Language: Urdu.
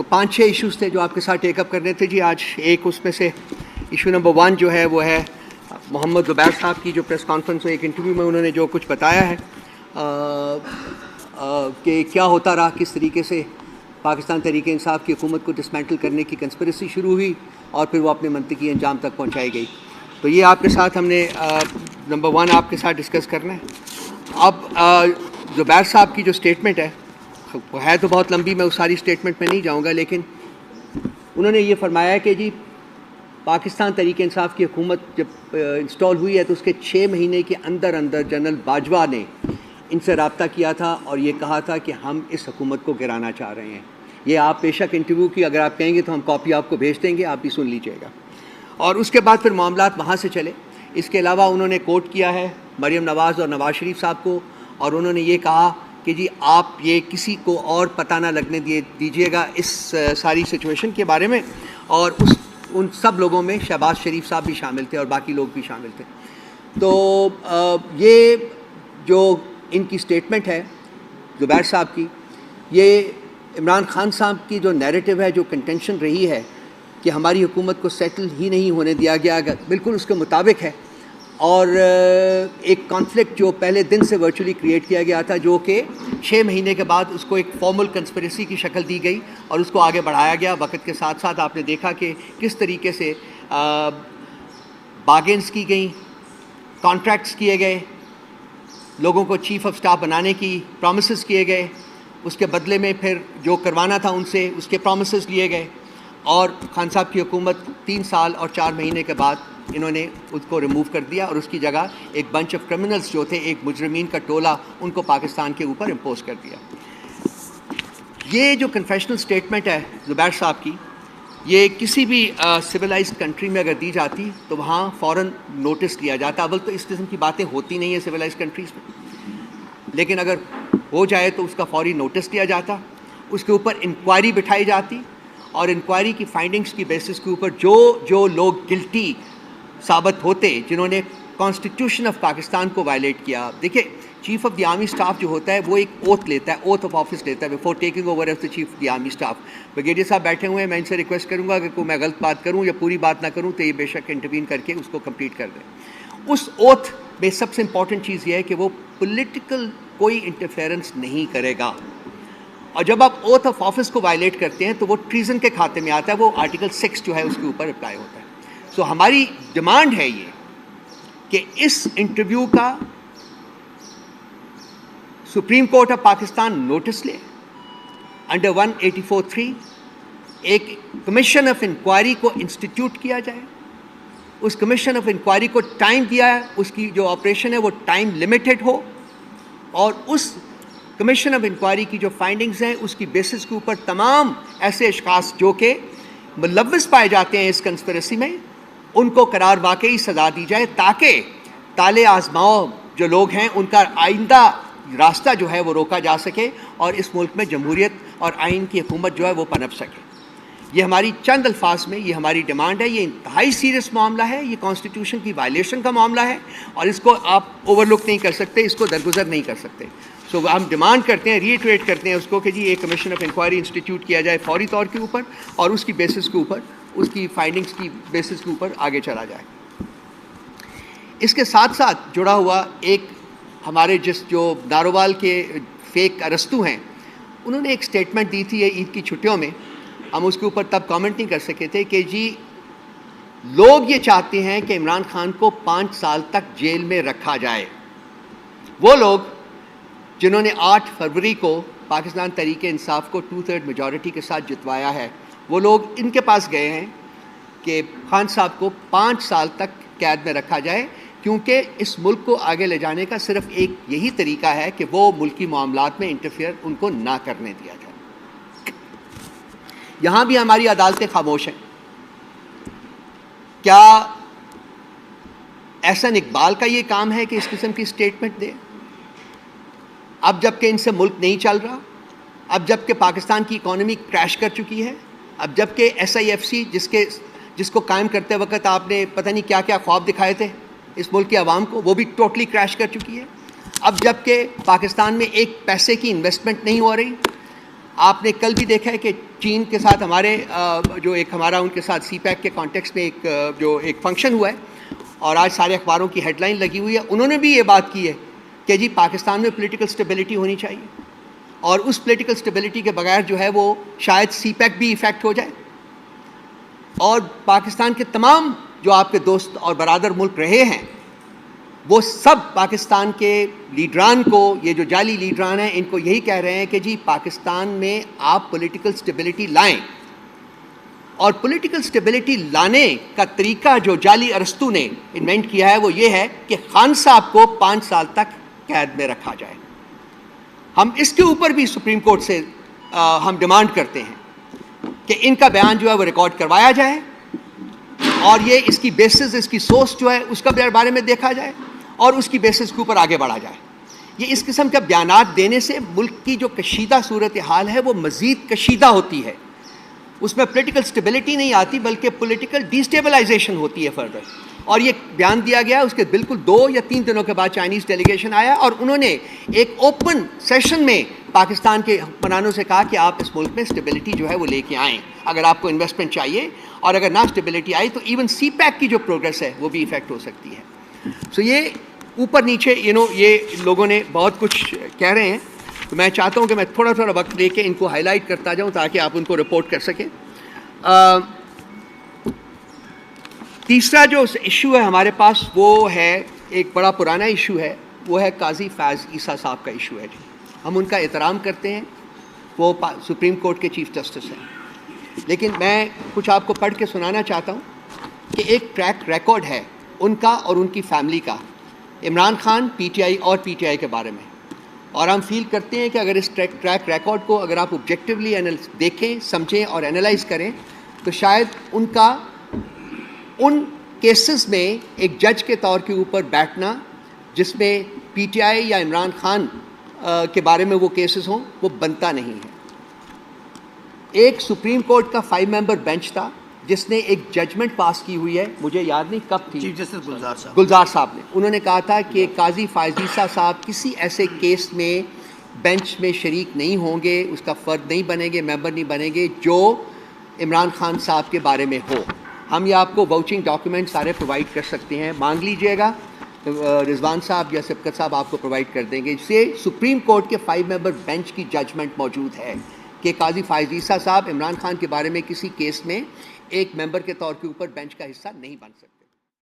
5-6 ایشوز تھے جو آپ کے ساتھ ٹیک اپ کرنے تھے جی آج. ایک اس میں سے ایشو نمبر 1 جو ہے وہ ہے محمد زبیر صاحب کی جو پریس کانفرنس میں ایک انٹرویو میں انہوں نے جو کچھ بتایا ہے کہ کیا ہوتا رہا, کس طریقے سے پاکستان تحریک انصاف کی حکومت کو ڈسمینٹل کرنے کی کنسپریسی شروع ہوئی اور پھر وہ اپنے منطقی انجام تک پہنچائی گئی. تو یہ آپ کے ساتھ ہم نے نمبر 1 آپ کے ساتھ ڈسکس کرنا ہے. اب زبیر صاحب کی جو اسٹیٹمنٹ ہے وہ ہے تو بہت لمبی, میں اس ساری اسٹیٹمنٹ میں نہیں جاؤں گا, لیکن انہوں نے یہ فرمایا کہ جی پاکستان تحریک انصاف کی حکومت جب انسٹال ہوئی ہے تو اس کے 6 مہینے کے اندر جنرل باجوہ نے ان سے رابطہ کیا تھا اور یہ کہا تھا کہ ہم اس حکومت کو گرانا چاہ رہے ہیں. یہ آپ بے شک انٹرویو کی اگر آپ کہیں گے تو ہم کاپی آپ کو بھیج دیں گے, آپ بھی سن لیجیے گا. اور اس کے بعد پھر معاملات وہاں سے چلے. اس کے علاوہ انہوں نے کوٹ کیا ہے مریم نواز اور نواز شریف صاحب کو, اور انہوں نے یہ کہا کہ جی آپ یہ کسی کو اور پتہ نہ لگنے دیجیے گا اس ساری سچویشن کے بارے میں. اور ان سب لوگوں میں شہباز شریف صاحب بھی شامل تھے اور باقی لوگ بھی شامل تھے. تو یہ جو ان کی اسٹیٹمنٹ ہے زبیر صاحب کی, یہ عمران خان صاحب کی جو نیریٹو ہے, جو کنٹینشن رہی ہے کہ ہماری حکومت کو سیٹل ہی نہیں ہونے دیا گیا, بالکل اس کے مطابق ہے. اور ایک کانفلکٹ جو پہلے دن سے ورچولی کریٹ کیا گیا تھا, جو کہ 6 مہینے کے بعد اس کو ایک فارمل کنسپریسی کی شکل دی گئی اور اس کو آگے بڑھایا گیا. وقت کے ساتھ ساتھ آپ نے دیکھا کہ کس طریقے سے بارگینز کی گئیں, کانٹریکٹس کیے گئے, لوگوں کو چیف آف سٹاف بنانے کی پرومسز کیے گئے, اس کے بدلے میں پھر جو کروانا تھا ان سے اس کے پرومسز لیے گئے, اور خان صاحب کی حکومت 3 سال اور 4 مہینے کے بعد انہوں نے اس کو ریموو کر دیا اور اس کی جگہ ایک بنچ آف کرمنلز جو تھے, ایک مجرمین کا ٹولہ, ان کو پاکستان کے اوپر امپوز کر دیا. یہ جو کنفیشنل اسٹیٹمنٹ ہے زبیر صاحب کی, یہ کسی بھی سویلائزڈ کنٹری میں اگر دی جاتی تو وہاں فوراً نوٹس لیا جاتا. اول تو اس قسم کی باتیں ہوتی نہیں ہیں سویلائزڈ کنٹریز میں, لیکن اگر ہو جائے تو اس کا فوری نوٹس لیا جاتا, اس کے اوپر انکوائری بٹھائی جاتی, اور انکوائری کی فائنڈنگز کی بیسس کے اوپر جو لوگ گلٹی ثابت ہوتے, جنہوں نے کانسٹیٹیوشن آف پاکستان کو وائلیٹ کیا. دیکھیں chief of the army staff جو ہوتا ہے وہ ایک اوتھ لیتا ہے, اوتھ آف آفس لیتا ہے before taking over as the chief of the army staff. Brigadier صاحب بیٹھے ہوئے ہیں, میں ان سے ریکویسٹ کروں گا اگر کوئی میں غلط بات کروں یا پوری بات نہ کروں تو یہ بے شک انٹروین کر کے اس کو کمپلیٹ کر دیں. اس اوتھ میں سب سے امپورٹنٹ چیز یہ ہے کہ وہ پولیٹیکل کوئی انٹرفیئرنس نہیں کرے گا, اور جب آپ اوتھ آف آفس کو وائلیٹ کرتے ہیں تو وہ ٹریزن کے کھاتے میں آتا ہے, وہ آرٹیکل 6 جو ہے اس کے اوپر اپلائی ہوتا ہے. سو ہماری ڈیمانڈ ہے یہ کہ اس انٹرویو کا supreme court of Pakistan notice لے انڈر 184(3), ایک کمیشن آف انکوائری کو انسٹیٹیوٹ کیا جائے, اس کمیشن آف انکوائری کو ٹائم دیا ہے, اس کی جو آپریشن ہے وہ ٹائم لمیٹڈ ہو, اور اس کمیشن آف انکوائری کی جو فائنڈنگز ہیں اس کی بیسس کے اوپر تمام ایسے اشخاص جو کہ ملوث پائے جاتے ہیں اس کنسپریسی میں ان کو قرار واقعی سزا دی جائے, تاکہ تالے آزماؤ جو لوگ ہیں ان کا آئندہ راستہ جو ہے وہ روکا جا سکے اور اس ملک میں جمہوریت اور آئین کی حکومت جو ہے وہ پنپ سکے. یہ ہماری چند الفاظ میں یہ ہماری ڈیمانڈ ہے. یہ انتہائی سیریس معاملہ ہے, یہ کانسٹیٹیوشن کی وائلیشن کا معاملہ ہے, اور اس کو آپ اوور لک نہیں کر سکتے, اس کو درگزر نہیں کر سکتے. سو ہم ڈیمانڈ کرتے ہیں, ریٹریٹ کرتے ہیں اس کو کہ جی ایک کمیشن آف انکوائری انسٹیٹیوٹ کیا جائے فوری طور کے اوپر, اور اس کی بیسس کے اوپر, اس کی فائنڈنگز کی بیسس کے اوپر آگے چلا جائے. اس کے ساتھ ساتھ جڑا ہوا ایک ہمارے جو ناروال کے فیک ارستو ہیں, انہوں نے ایک سٹیٹمنٹ دی تھی عید کی چھٹیوں میں, ہم اس کے اوپر تب کامنٹ نہیں کر سکے تھے, کہ جی لوگ یہ چاہتے ہیں کہ عمران خان کو 5 سال تک جیل میں رکھا جائے. وہ لوگ جنہوں نے 8 فروری کو پاکستان تحریک انصاف کو 2/3 میجورٹی کے ساتھ جتوایا ہے, وہ لوگ ان کے پاس گئے ہیں کہ خان صاحب کو 5 سال تک قید میں رکھا جائے, کیونکہ اس ملک کو آگے لے جانے کا صرف ایک یہی طریقہ ہے کہ وہ ملکی معاملات میں انٹرفیئر ان کو نہ کرنے دیا جائے. یہاں بھی ہماری عدالتیں خاموش ہیں. کیا احسن اقبال کا یہ کام ہے کہ اس قسم کی سٹیٹمنٹ دے؟ اب جب کہ ان سے ملک نہیں چل رہا, اب جب کہ پاکستان کی اکانومی کریش کر چکی ہے, اب جب کہ SIFC جس کو قائم کرتے وقت آپ نے پتہ نہیں کیا کیا خواب دکھائے تھے اس ملک کی عوام کو, وہ بھی ٹوٹلی کریش کر چکی ہے. اب جب کہ پاکستان میں ایک پیسے کی انویسٹمنٹ نہیں ہو رہی, آپ نے کل بھی دیکھا ہے کہ چین کے ساتھ ہمارے جو ایک ہمارا ان کے ساتھ سی پیک کے کانٹیکسٹ میں ایک فنکشن ہوا ہے اور آج سارے اخباروں کی ہیڈ لائن لگی ہوئی ہے. انہوں نے بھی یہ بات کی ہے کہ جی پاکستان میں پولیٹیکل سٹیبلٹی ہونی چاہیے اور اس پولیٹیکل سٹیبلٹی کے بغیر جو ہے وہ شاید سی پیک بھی ایفیکٹ ہو جائے. اور پاکستان کے تمام جو آپ کے دوست اور برادر ملک رہے ہیں وہ سب پاکستان کے لیڈران کو, یہ جو جعلی لیڈران ہیں, ان کو یہی کہہ رہے ہیں کہ جی پاکستان میں آپ پولیٹیکل سٹیبلٹی لائیں. اور پولیٹیکل سٹیبلٹی لانے کا طریقہ جو جعلی ارسطو نے انوینٹ کیا ہے وہ یہ ہے کہ خان صاحب کو 5 سال تک قید میں رکھا جائے. ہم اس کے اوپر بھی سپریم کورٹ سے ہم ڈیمانڈ کرتے ہیں کہ ان کا بیان جو ہے وہ ریکارڈ کروایا جائے اور یہ اس کی بیسس, اس کی سورس جو ہے اس کا بارے میں دیکھا جائے اور اس کی بیسس کے اوپر آگے بڑھا جائے. یہ اس قسم کا بیانات دینے سے ملک کی جو کشیدہ صورتحال ہے وہ مزید کشیدہ ہوتی ہے. اس میں پولیٹیکل سٹیبلٹی نہیں آتی بلکہ پولیٹیکل ڈیسٹیبلائزیشن ہوتی ہے فردر. اور یہ بیان دیا گیا اس کے بالکل 2 یا 3 دنوں کے بعد چائنیز ڈیلیگیشن آیا اور انہوں نے ایک اوپن سیشن میں پاکستان کے حکمرانوں سے کہا کہ آپ اس ملک میں سٹیبلٹی جو ہے وہ لے کے آئیں اگر آپ کو انویسٹمنٹ چاہیے, اور اگر نہ سٹیبلٹی آئی تو ایون سی پیک کی جو پروگرس ہے وہ بھی ایفیکٹ ہو سکتی ہے. سو یہ اوپر نیچے یہ لوگوں نے بہت کچھ کہہ رہے ہیں, تو میں چاہتا ہوں کہ میں تھوڑا وقت لے کے ان کو ہائی لائٹ کرتا جاؤں تاکہ آپ ان کو رپورٹ کر سکیں. تیسرا جو ایشو ہے ہمارے پاس وہ ہے ایک بڑا پرانا ایشو ہے, وہ ہے قاضی فیاض عیسیٰ صاحب کا ایشو ہے. جی ہم ان کا احترام کرتے ہیں, وہ سپریم کورٹ کے چیف جسٹس ہیں, لیکن میں کچھ آپ کو پڑھ کے سنانا چاہتا ہوں کہ ایک ٹریک ریکارڈ ہے ان کا اور ان کی فیملی کا Imran Khan, P T I اور پی ٹی آئی کے بارے میں. اور ہم فیل کرتے ہیں کہ اگر اس ٹریک ریکارڈ کو اگر آپ آبجیکٹیولی دیکھیں, سمجھیں اور انالائز کریں تو شاید ان کا ان کیسز میں ایک جج کے طور کے اوپر بیٹھنا جس میں پی ٹی آئی یا عمران خان کے بارے میں وہ کیسز ہوں وہ بنتا نہیں ہے. ایک سپریم کورٹ کا 5 ممبر بینچ تھا جس نے ایک ججمنٹ پاس کی ہوئی ہے, مجھے یاد نہیں کب تھی, چیف جسٹس گلزار صاحب نے. انہوں نے کہا تھا کہ قاضی فیاض عیسیٰ صاحب کسی ایسے کیس میں بینچ میں شریک نہیں ہوں گے, اس کا فرد نہیں بنیں گے, ممبر نہیں بنیں گے جو عمران خان صاحب کے بارے میں ہو. ہم یہ آپ کو واؤچنگ ڈاکیومنٹ سارے پرووائڈ کر سکتے ہیں, مانگ لیجئے گا, رضوان صاحب یا سبقت صاحب آپ کو پرووائڈ کر دیں گے. اس سے سپریم کورٹ کے 5 ممبر بینچ کی ججمنٹ موجود ہے کہ قاضی فیاض عیسیٰ صاحب عمران خان کے بارے میں کسی کیس میں ایک ممبر کے طور کے اوپر بینچ کا حصہ نہیں بن سکتے.